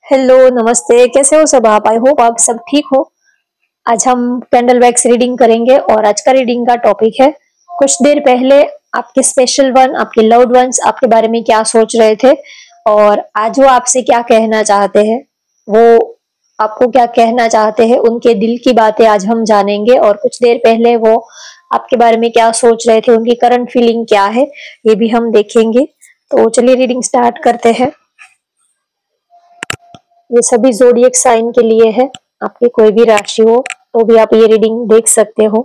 Hello, नमस्ते। कैसे हो सब आप? आई होप आप सब ठीक हो। आज हम कैंडल वैक्स रीडिंग करेंगे और आज का रीडिंग का टॉपिक है कुछ देर पहले आपके स्पेशल वन, आपके लव्ड वंस आपके बारे में क्या सोच रहे थे और आज वो आपसे क्या कहना चाहते हैं। वो आपको क्या कहना चाहते हैं, उनके दिल की बातें आज हम जानेंगे और कुछ देर पहले वो आपके बारे में क्या सोच रहे थे, उनकी करंट फीलिंग क्या है, ये भी हम देखेंगे। तो चलिए रीडिंग स्टार्ट करते हैं। ये सभी ज़ोडिएक साइन के लिए है। आपकी कोई भी राशि हो तो भी आप ये रीडिंग देख सकते हो।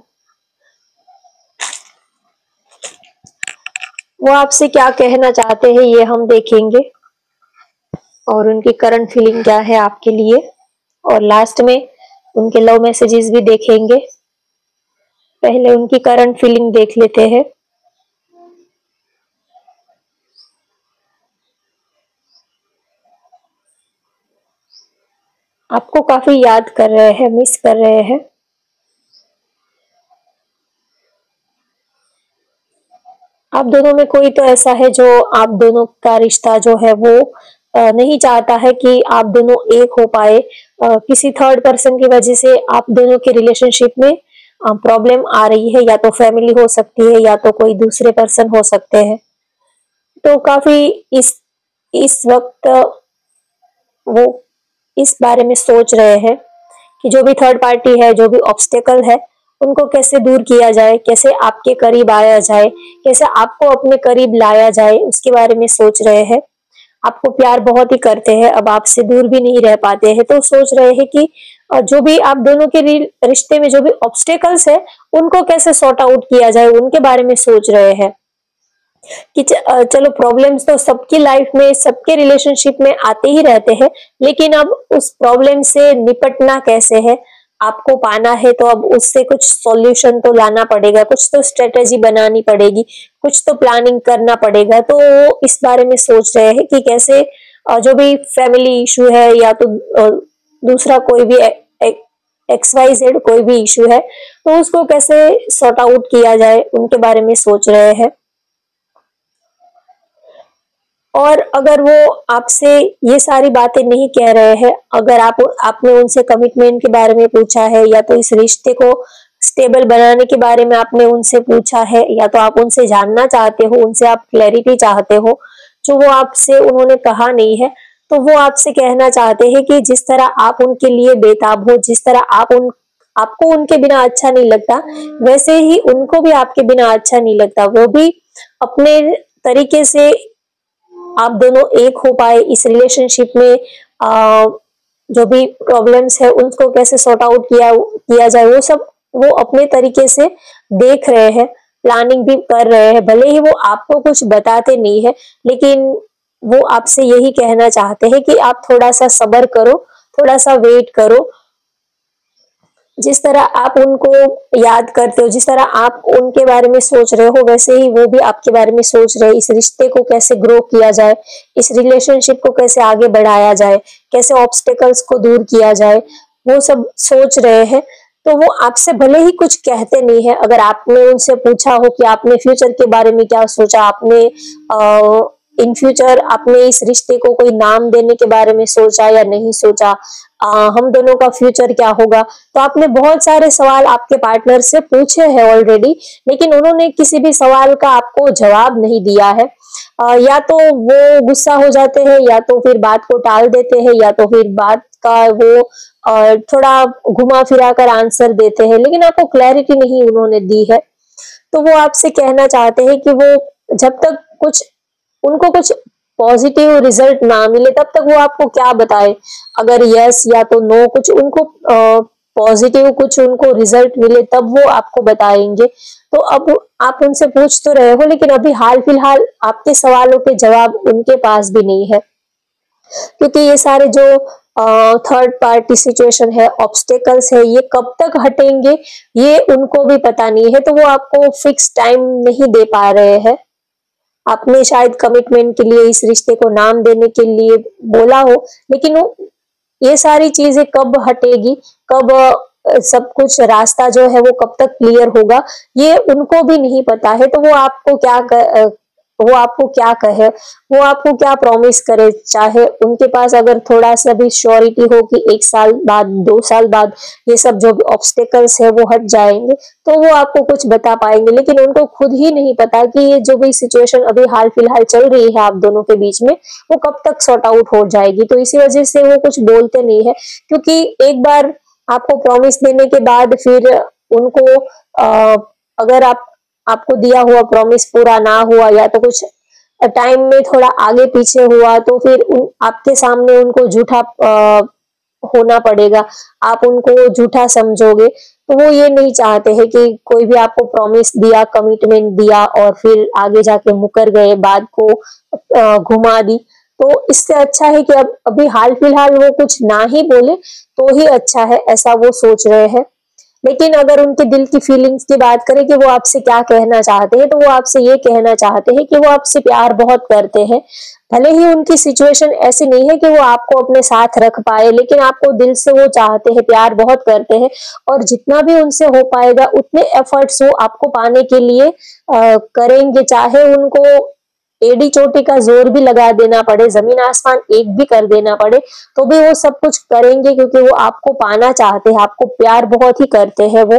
वो आपसे क्या कहना चाहते हैं ये हम देखेंगे और उनकी करंट फीलिंग क्या है आपके लिए, और लास्ट में उनके लव मैसेजेस भी देखेंगे। पहले उनकी करंट फीलिंग देख लेते हैं। आपको काफी याद कर रहे हैं, मिस कर रहे हैं। आप दोनों में कोई तो ऐसा है जो आप दोनों का रिश्ता जो है वो नहीं चाहता है कि आप दोनों एक हो पाए। किसी थर्ड पर्सन की वजह से आप दोनों के रिलेशनशिप में प्रॉब्लम आ रही है, या तो फैमिली हो सकती है या तो कोई दूसरे पर्सन हो सकते हैं। तो काफी इस वक्त वो इस बारे में सोच रहे हैं कि जो भी थर्ड पार्टी है, जो भी ऑब्स्टेकल है, उनको कैसे दूर किया जाए, कैसे आपके करीब आया जाए, कैसे आपको अपने करीब लाया जाए, उसके बारे में सोच रहे हैं। आपको प्यार बहुत ही करते हैं, अब आपसे दूर भी नहीं रह पाते हैं, तो सोच रहे हैं कि जो भी आप दोनों के रिश्ते में जो भी ऑब्स्टेकल्स है, उनको कैसे सॉर्ट आउट किया जाए, उनके बारे में सोच रहे हैं कि चलो प्रॉब्लम्स तो सबकी लाइफ में, सबके रिलेशनशिप में आते ही रहते हैं, लेकिन अब उस प्रॉब्लम से निपटना कैसे है, आपको पाना है तो अब उससे कुछ सॉल्यूशन तो लाना पड़ेगा, कुछ तो स्ट्रेटेजी बनानी पड़ेगी, कुछ तो प्लानिंग करना पड़ेगा। तो वो इस बारे में सोच रहे हैं कि कैसे जो भी फैमिली इशू है या तो दूसरा कोई भी XYZ कोई भी इशू है, तो उसको कैसे सॉर्ट आउट किया जाए, उनके बारे में सोच रहे हैं। और अगर वो आपसे ये सारी बातें नहीं कह रहे हैं, अगर आपने उनसे कमिटमेंट के बारे में पूछा है, या तो इस रिश्ते को स्टेबल बनाने के बारे में आपने उनसे पूछा है, या तो आप उनसे जानना चाहते हो, उनसे आप क्लैरिटी चाहते हो, जो वो आपसे उन्होंने कहा नहीं है, तो वो आपसे कहना चाहते हैं कि जिस तरह आप उनके लिए बेताब हो, जिस तरह आपको उनके बिना अच्छा नहीं लगता, वैसे ही उनको भी आपके बिना अच्छा नहीं लगता। वो भी अपने तरीके से आप दोनों एक हो पाए इस रिलेशनशिप में। जो भी प्रॉब्लम्स है उनको कैसे सॉर्ट आउट किया जाए, वो सब वो अपने तरीके से देख रहे हैं, प्लानिंग भी कर रहे हैं। भले ही वो आपको कुछ बताते नहीं है, लेकिन वो आपसे यही कहना चाहते हैं कि आप थोड़ा सा सब्र करो, थोड़ा सा वेट करो। जिस तरह आप उनको याद करते हो, जिस तरह आप उनके बारे में सोच रहे हो, वैसे ही वो भी आपके बारे में सोच रहे हैं। इस रिश्ते को कैसे ग्रो किया जाए, इस रिलेशनशिप को कैसे आगे बढ़ाया जाए, कैसे ऑब्स्टेकल्स को दूर किया जाए, वो सब सोच रहे हैं। तो वो आपसे भले ही कुछ कहते नहीं है, अगर आपने उनसे पूछा हो कि आपने फ्यूचर के बारे में क्या सोचा, आपने इन फ्यूचर आपने इस रिश्ते को कोई नाम देने के बारे में सोचा या नहीं सोचा, हम दोनों का फ्यूचर क्या होगा, तो आपने बहुत सारे सवाल आपके पार्टनर से पूछे हैं ऑलरेडी, लेकिन उन्होंने किसी भी सवाल का आपको जवाब नहीं दिया है। या तो वो गुस्सा हो जाते हैं, या तो फिर बात को टाल देते हैं, या तो फिर बात का वो थोड़ा घुमा फिरा कर आंसर देते हैं, लेकिन आपको क्लैरिटी नहीं उन्होंने दी है। तो वो आपसे कहना चाहते हैं कि वो जब तक उनको कुछ पॉजिटिव रिजल्ट ना मिले, तब तक वो आपको क्या बताए। अगर यस या तो नो कुछ उनको पॉजिटिव कुछ उनको रिजल्ट मिले, तब वो आपको बताएंगे। तो अब आप उनसे पूछ तो रहे हो, लेकिन अभी हाल फिलहाल आपके सवालों के जवाब उनके पास भी नहीं है, क्योंकि ये सारे जो थर्ड पार्टी सिचुएशन है, ऑब्स्टेकल्स है, ये कब तक हटेंगे ये उनको भी पता नहीं है। तो वो आपको फिक्स टाइम नहीं दे पा रहे हैं। आपने शायद कमिटमेंट के लिए, इस रिश्ते को नाम देने के लिए बोला हो, लेकिन ये सारी चीजें कब हटेगी, कब सब कुछ रास्ता जो है वो कब तक क्लियर होगा, ये उनको भी नहीं पता है। तो वो आपको वो आपको क्या कहे, वो आपको क्या प्रॉमिस करे, चाहे उनके पास अगर थोड़ा सा भी श्योरिटी हो कि 1 साल बाद 2 साल बाद ये सब जो भी ऑब्स्टेकल्स है वो हट जाएंगे, तो वो आपको कुछ बता पाएंगे। लेकिन उनको खुद ही नहीं पता कि ये जो भी सिचुएशन अभी हाल फिलहाल चल रही है आप दोनों के बीच में, वो कब तक सॉर्ट आउट हो जाएगी। तो इसी वजह से वो कुछ बोलते नहीं है, क्योंकि एक बार आपको प्रॉमिस देने के बाद फिर उनको अगर आपको दिया हुआ प्रॉमिस पूरा ना हुआ या तो कुछ टाइम में थोड़ा आगे पीछे हुआ, तो फिर आपके सामने उनको झूठा होना पड़ेगा, आप उनको झूठा समझोगे। तो वो ये नहीं चाहते हैं कि कोई भी आपको प्रॉमिस दिया, कमिटमेंट दिया और फिर आगे जाके मुकर गए, बात को घुमा दी। तो इससे अच्छा है कि अब अभी हाल फिलहाल वो कुछ ना ही बोले तो ही अच्छा है, ऐसा वो सोच रहे हैं। लेकिन अगर उनके दिल की फीलिंग्स की बात करें कि वो आपसे क्या कहना चाहते हैं, तो वो आपसे ये कहना चाहते हैं कि वो आपसे प्यार बहुत करते हैं। भले ही उनकी सिचुएशन ऐसी नहीं है कि वो आपको अपने साथ रख पाए, लेकिन आपको दिल से वो चाहते हैं, प्यार बहुत करते हैं और जितना भी उनसे हो पाएगा उतने एफर्ट्स वो आपको पाने के लिए करेंगे। चाहे उनको एड़ी चोटी का जोर भी लगा देना पड़े, जमीन आसमान एक भी कर देना पड़े, तो भी वो सब कुछ करेंगे, क्योंकि वो आपको पाना चाहते हैं, आपको प्यार बहुत ही करते हैं वो।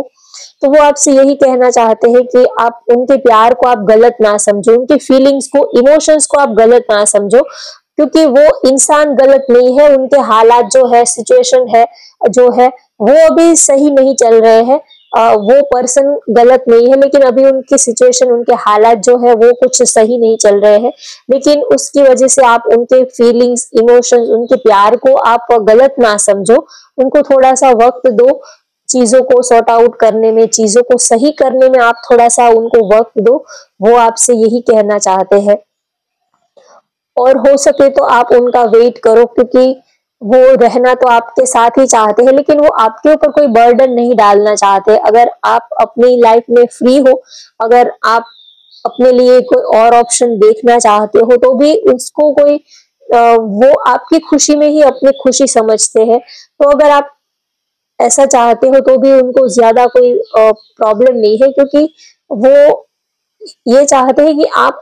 तो वो आपसे यही कहना चाहते हैं कि आप उनके प्यार को आप गलत ना समझो, उनकी फीलिंग्स को, इमोशंस को आप गलत ना समझो, क्योंकि वो इंसान गलत नहीं है, उनके हालात जो है, सिचुएशन है जो है, वो अभी सही नहीं चल रहे हैं। वो पर्सन गलत नहीं है, लेकिन अभी उनकी सिचुएशन, उनके हालात जो है वो कुछ सही नहीं चल रहे हैं। लेकिन उसकी वजह से आप उनके फीलिंग्स, इमोशंस, उनके प्यार को आप गलत ना समझो, उनको थोड़ा सा वक्त दो, चीजों को सॉर्ट आउट करने में, चीजों को सही करने में आप थोड़ा सा उनको वक्त दो। वो आपसे यही कहना चाहते हैं और हो सके तो आप उनका वेट करो, क्योंकि वो रहना तो आपके साथ ही चाहते हैं, लेकिन वो आपके ऊपर कोई बर्डन नहीं डालना चाहते। अगर आप अपनी लाइफ में फ्री हो, अगर आप अपने लिए कोई और ऑप्शन देखना चाहते हो, तो भी उसको कोई वो आपकी खुशी में ही अपनी खुशी समझते हैं। तो अगर आप ऐसा चाहते हो तो भी उनको ज्यादा कोई प्रॉब्लम नहीं है, क्योंकि वो ये चाहते हैं कि आप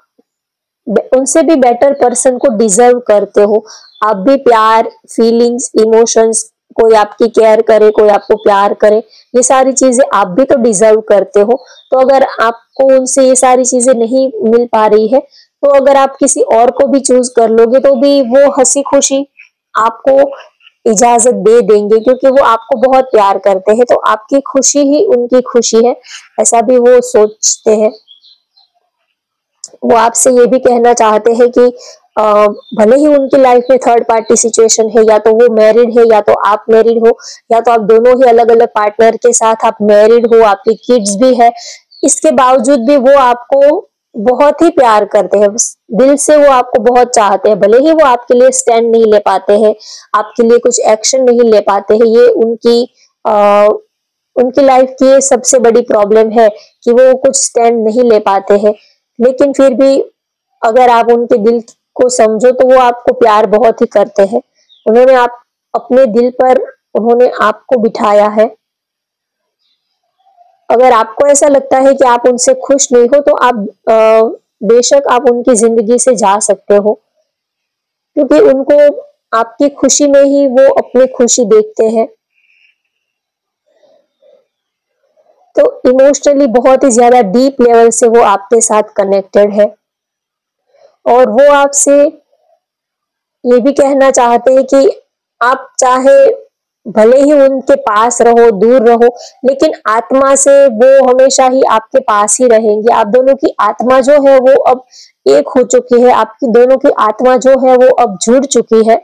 उनसे भी बेटर पर्सन को डिजर्व करते हो। आप भी प्यार, फीलिंग्स, इमोशंस, कोई आपकी केयर करे, कोई आपको प्यार करे, ये सारी चीजें आप भी तो डिजर्व करते हो। तो अगर आपको उनसे ये सारी चीजें नहीं मिल पा रही है, तो अगर आप किसी और को भी चूज कर लोगे, तो भी वो हंसी खुशी आपको इजाजत दे देंगे, क्योंकि वो आपको बहुत प्यार करते हैं। तो आपकी खुशी ही उनकी खुशी है, ऐसा भी वो सोचते हैं। वो आपसे ये भी कहना चाहते हैं कि भले ही उनकी लाइफ में थर्ड पार्टी सिचुएशन है, या तो वो मैरिड है या तो आप मैरिड हो, या तो आप दोनों ही अलग अलग पार्टनर के साथ आप मैरिड हो, आपके किड्स भी है, इसके बावजूद भी वो आपको बहुत ही प्यार करते हैं, दिल से वो आपको बहुत चाहते हैं। भले ही वो आपके लिए स्टैंड नहीं ले पाते हैं, आपके लिए कुछ एक्शन नहीं ले पाते हैं, ये उनकी लाइफ की ये सबसे बड़ी प्रॉब्लम है कि वो कुछ स्टैंड नहीं ले पाते हैं। लेकिन फिर भी अगर आप उनके दिल को समझो, तो वो आपको प्यार बहुत ही करते हैं। उन्होंने आप अपने दिल पर उन्होंने आपको बिठाया है। अगर आपको ऐसा लगता है कि आप उनसे खुश नहीं हो, तो आप बेशक आप उनकी जिंदगी से जा सकते हो, क्योंकि उनको आपकी खुशी में ही वो अपनी खुशी देखते हैं। तो इमोशनली बहुत ही ज्यादा डीप लेवल से वो आपके साथ कनेक्टेड है और वो आपसे ये भी कहना चाहते हैं कि आप चाहे भले ही उनके पास रहो, दूर रहो, लेकिन आत्मा से वो हमेशा ही आपके पास ही रहेंगे। आप दोनों की आत्मा जो है वो अब एक हो चुकी है, आपकी दोनों की आत्मा जो है वो अब जुड़ चुकी है।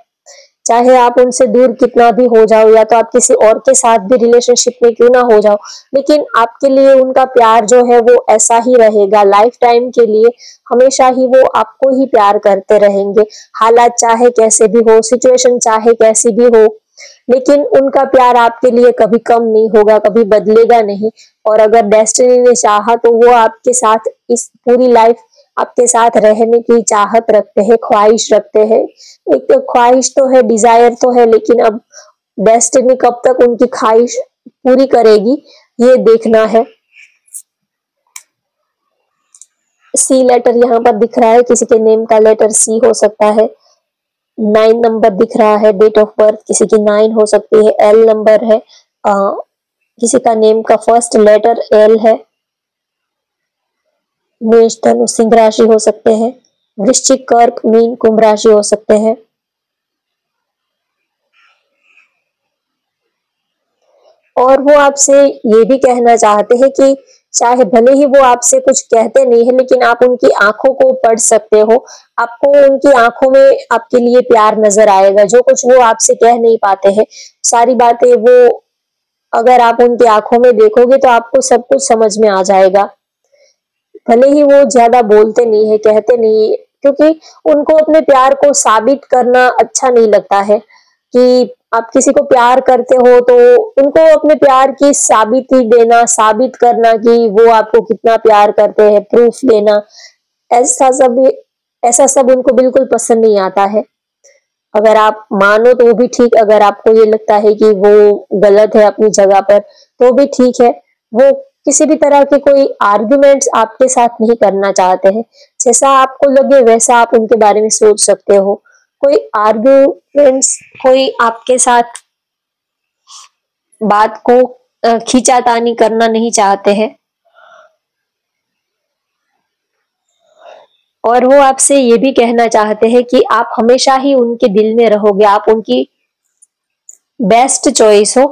चाहे आप उनसे दूर कितना भी हो जाओ, या तो आप किसी और के साथ भी रिलेशनशिप में क्यों ना हो जाओ, लेकिन आपके लिए उनका प्यार जो है वो ऐसा ही रहेगा लाइफ टाइम के लिए। हमेशा ही वो आपको ही प्यार करते रहेंगे, हालात चाहे कैसे भी हो, सिचुएशन चाहे कैसी भी हो, लेकिन उनका प्यार आपके लिए कभी कम नहीं होगा, कभी बदलेगा नहीं। और अगर डेस्टिनी ने चाहा तो वो आपके साथ इस पूरी लाइफ आपके साथ रहने की चाहत रखते हैं, ख्वाहिश रखते हैं। एक तो ख्वाहिश तो है, डिजायर तो है, लेकिन अब डेस्टिनी कब तक उनकी ख्वाहिश पूरी करेगी, ये देखना है। सी लेटर यहाँ पर दिख रहा है, किसी के नेम का लेटर सी हो सकता है। 9 नंबर दिख रहा है, डेट ऑफ बर्थ किसी की 9 हो सकती है। एल नंबर है, किसी का नेम का फर्स्ट लेटर एल है। मेष धनु सिंह राशि हो सकते हैं। वृश्चिक कर्क मीन कुंभ राशि हो सकते हैं। और वो आपसे ये भी कहना चाहते हैं कि चाहे भले ही वो आपसे कुछ कहते नहीं है, लेकिन आप उनकी आंखों को पढ़ सकते हो। आपको उनकी आंखों में आपके लिए प्यार नजर आएगा, जो कुछ वो आपसे कह नहीं पाते हैं, सारी बातें वो अगर आप उनकी आंखों में देखोगे तो आपको सब कुछ समझ में आ जाएगा। भले ही वो ज्यादा बोलते नहीं है, कहते नहीं, क्योंकि उनको अपने प्यार को साबित करना अच्छा नहीं लगता है। कि आप किसी को प्यार करते हो तो उनको अपने प्यार की साबिती देना, साबित करना कि वो आपको कितना प्यार करते हैं, प्रूफ देना, ऐसा सब ऐसा सब उनको बिल्कुल पसंद नहीं आता है। अगर आप मानो तो वो भी ठीक, अगर आपको ये लगता है कि वो गलत है अपनी जगह पर तो भी ठीक है। वो किसी भी तरह के कोई आर्गुमेंट्स आपके साथ नहीं करना चाहते हैं। जैसा आपको लगे वैसा आप उनके बारे में सोच सकते हो। कोई आर्गुमेंट्स, कोई आपके साथ बात को खींचातानी करना नहीं चाहते हैं। और वो आपसे ये भी कहना चाहते हैं कि आप हमेशा ही उनके दिल में रहोगे, आप उनकी बेस्ट चॉइस हो,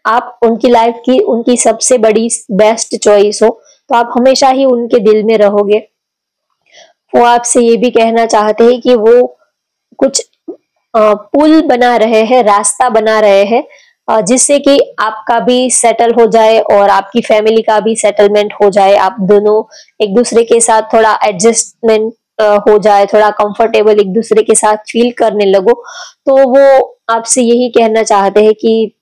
आप उनकी लाइफ की उनकी सबसे बड़ी बेस्ट चॉइस हो, तो आप हमेशा ही उनके दिल में रहोगे। वो आपसे ये भी कहना चाहते हैं कि वो कुछ पुल बना रहे हैं, रास्ता बना रहे हैं, जिससे कि आपका भी सेटल हो जाए और आपकी फैमिली का भी सेटलमेंट हो जाए। आप दोनों एक दूसरे के साथ थोड़ा एडजस्टमेंट हो जाए, थोड़ा कंफर्टेबल एक दूसरे के साथ फील करने लगो। तो वो आपसे यही कहना चाहते हैं कि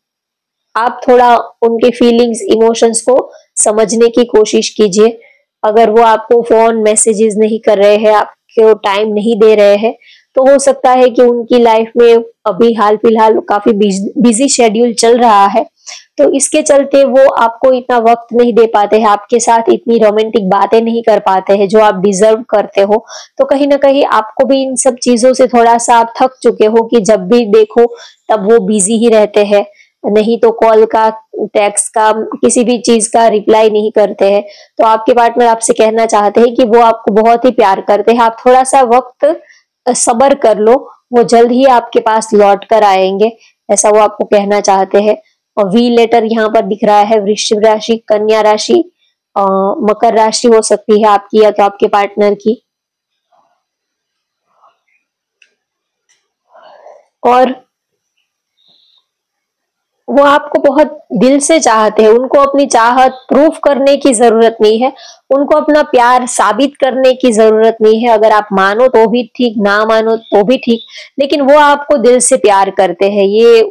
आप थोड़ा उनके फीलिंग्स, इमोशंस को समझने की कोशिश कीजिए। अगर वो आपको फोन मैसेजेस नहीं कर रहे हैं, आपको टाइम नहीं दे रहे हैं, तो हो सकता है कि उनकी लाइफ में अभी हाल फिलहाल काफी बिजी शेड्यूल चल रहा है, तो इसके चलते वो आपको इतना वक्त नहीं दे पाते हैं, आपके साथ इतनी रोमांटिक बातें नहीं कर पाते हैं जो आप डिजर्व करते हो। तो कहीं ना कहीं आपको भी इन सब चीजों से थोड़ा सा आप थक चुके हो कि जब भी देखो तब वो बिजी ही रहते हैं, नहीं तो कॉल का, टेक्स्ट का, किसी भी चीज का रिप्लाई नहीं करते हैं। तो आपके पार्टनर आपसे कहना चाहते हैं कि वो आपको बहुत ही प्यार करते हैं, आप थोड़ा सा वक्त सब्र कर लो, वो जल्द ही आपके पास लौट कर आएंगे, ऐसा वो आपको कहना चाहते हैं। और वी लेटर यहाँ पर दिख रहा है, वृश्चिक राशि, कन्या राशि, मकर राशि हो सकती है आपकी या तो आपके पार्टनर की। और वो आपको बहुत दिल से चाहते हैं, उनको अपनी चाहत प्रूफ करने की जरूरत नहीं है, उनको अपना प्यार साबित करने की जरूरत नहीं है। अगर आप मानो तो भी ठीक, ना मानो तो भी ठीक, लेकिन वो आपको दिल से प्यार करते हैं। ये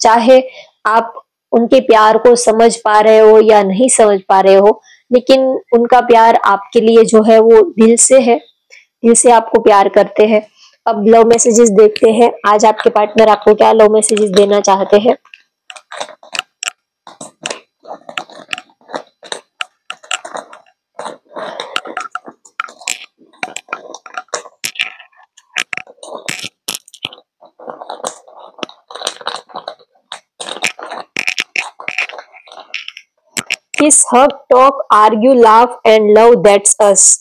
चाहे आप उनके प्यार को समझ पा रहे हो या नहीं समझ पा रहे हो, लेकिन उनका प्यार आपके लिए जो है वो दिल से है, दिल से आपको प्यार करते हैं। अब लव मैसेजेस देखते हैं, आज आपके पार्टनर आपको क्या लव मैसेजेस देना चाहते हैं। Kiss, hug, talk, argue, laugh and love, that's us.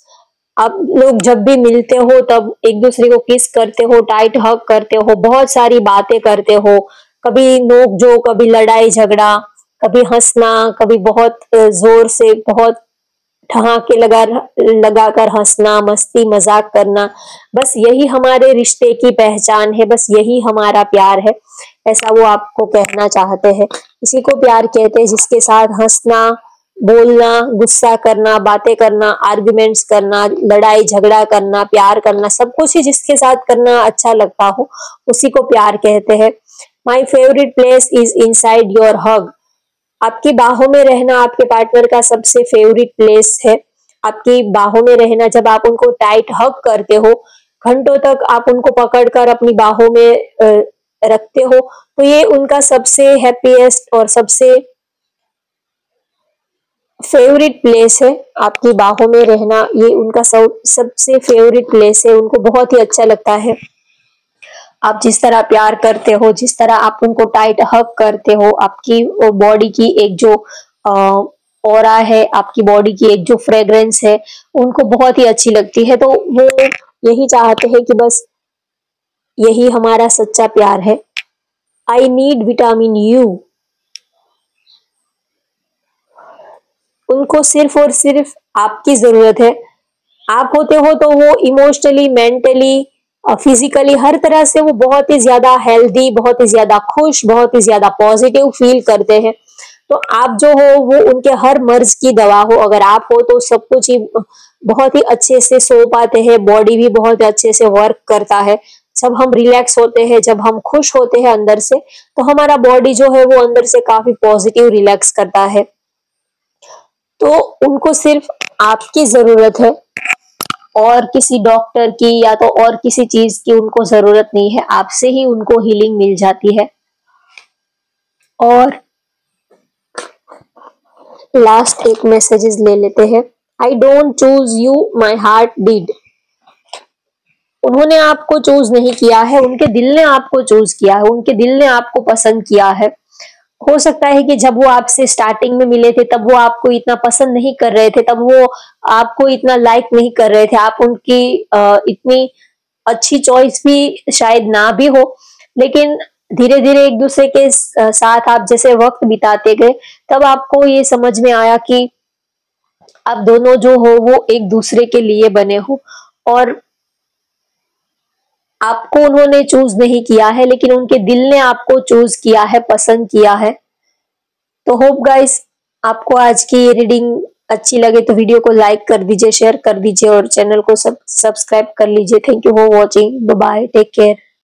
आप लोग जब भी मिलते हो तब एक दूसरे को किस करते हो, टाइट हग करते हो, बहुत सारी बातें करते हो, कभी नोक झोंक, कभी लड़ाई झगड़ा, कभी हंसना, कभी बहुत जोर से, बहुत ठहाके लगाकर हंसना, मस्ती मजाक करना, बस यही हमारे रिश्ते की पहचान है, बस यही हमारा प्यार है, ऐसा वो आपको कहना चाहते हैं। इसी को प्यार कहते हैं, जिसके साथ हंसना, बोलना, गुस्सा करना, बातें करना, आर्गुमेंट्स करना, लड़ाई झगड़ा करना, प्यार करना, सब कुछ ही जिसके साथ करना अच्छा लगता हो उसी को प्यार कहते हैं। My favourite place is inside your hug. आपकी बाहों में रहना आपके पार्टनर का सबसे फेवरेट प्लेस है। आपकी बाहों में रहना, जब आप उनको टाइट हग करते हो, घंटों तक आप उनको पकड़कर अपनी बाहों में रखते हो, तो ये उनका सबसे हैप्पीएस्ट और सबसे फेवरेट प्लेस है, आपकी बाहों में रहना ये उनका सबसे फेवरेट प्लेस है, उनको बहुत ही अच्छा लगता है। आप जिस तरह प्यार करते हो, जिस तरह आप उनको टाइट हग करते हो, आपकी बॉडी की एक जो ऑरा है, आपकी बॉडी की एक जो फ्रेग्रेंस है, उनको बहुत ही अच्छी लगती है। तो वो यही चाहते हैं कि बस यही हमारा सच्चा प्यार है। I need vitamin you. उनको सिर्फ और सिर्फ आपकी जरूरत है। आप होते हो तो वो इमोशनली, मेंटली, फिजिकली हर तरह से वो बहुत ही ज्यादा हेल्दी, बहुत ही ज्यादा खुश, बहुत ही ज्यादा पॉजिटिव फील करते हैं। तो आप जो हो वो उनके हर मर्ज की दवा हो। अगर आप हो तो सब कुछ ही बहुत ही अच्छे से सो पाते हैं, बॉडी भी बहुत अच्छे से वर्क करता है। जब हम रिलैक्स होते हैं, जब हम खुश होते हैं अंदर से, तो हमारा बॉडी जो है वो अंदर से काफी पॉजिटिव रिलैक्स करता है। तो उनको सिर्फ आपकी जरूरत है, और किसी डॉक्टर की या तो और किसी चीज की उनको जरूरत नहीं है। आपसे ही उनको हीलिंग मिल जाती है। और लास्ट एक मैसेजेस ले लेते हैं। I don't choose you, my heart did. उन्होंने आपको चूज नहीं किया है, उनके दिल ने आपको चूज किया है, उनके दिल ने आपको पसंद किया है। हो सकता है कि जब वो आपसे स्टार्टिंग में मिले थे तब वो आपको इतना पसंद नहीं कर रहे थे, तब वो आपको इतना लाइक नहीं कर रहे थे, आप उनकी इतनी अच्छी चॉइस भी शायद ना भी हो। लेकिन धीरे धीरे एक दूसरे के साथ आप जैसे वक्त बिताते गए, तब आपको ये समझ में आया कि आप दोनों जो हो वो एक दूसरे के लिए बने हो। और आपको उन्होंने चूज नहीं किया है, लेकिन उनके दिल ने आपको चूज किया है, पसंद किया है। तो होप गाइस आपको आज की ये रीडिंग अच्छी लगे तो वीडियो को लाइक कर दीजिए, शेयर कर दीजिए और चैनल को सब्सक्राइब कर लीजिए। Thank you for watching. Bye bye, take care.